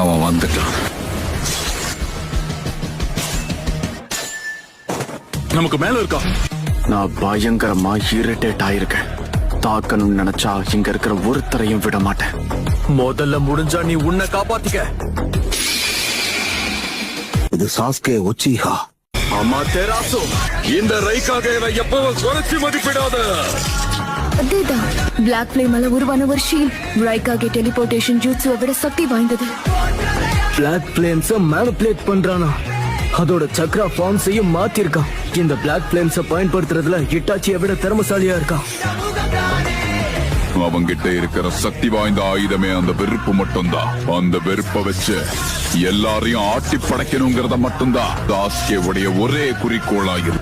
அவன் வந்துட்டான். நமக்கு மேல இருக்கா? நான் பயங்கரமா இரிட்டேட் ஆயிருக்கேன். தாக்கணும்னு நினைச்சா இங்க இருக்கிற ஒருத்தரையும் விட மாட்டேன். முதல்ல முடிஞ்சா நீ உன்னை காப்பாத்திக்க. இது சாஸ்கே உச்சிஹா. அம்மா தெராசு, இந்த ரைக்காக எப்பவும் குறைச்சி மதிப்பிடாத. அதேதான், பிளாக் ஃப்ளேமால உருவான ஒரு ஷீல்ட் ரைக்காகே டெலிபோர்டேஷன் ஜூட்ஸுவை விட சக்தி வாய்ந்தது. பிளாக் ஃப்ளேம்ஸ மேனிபுலேட் பண்றானா? அதோட சக்ரா ஃபார்ம்ஸையும் மாத்திருக்கான். இந்த பிளாக் ஃப்ளேம்ஸ பயன்படுத்துறதுல இட்டாச்சியை விட திறமசாலியா இருக்கான். அவங்கிட்ட இருக்கிற சக்தி வாய்ந்த ஆயுதமே அந்த வெறுப்பு மட்டும்தான். அந்த வெறுப்பை வச்சு எல்லாரையும் ஆட்டி படைக்கணுங்கிறத மட்டும்தான் சாஸ்கே உடைய ஒரே குறிக்கோளாயிரு.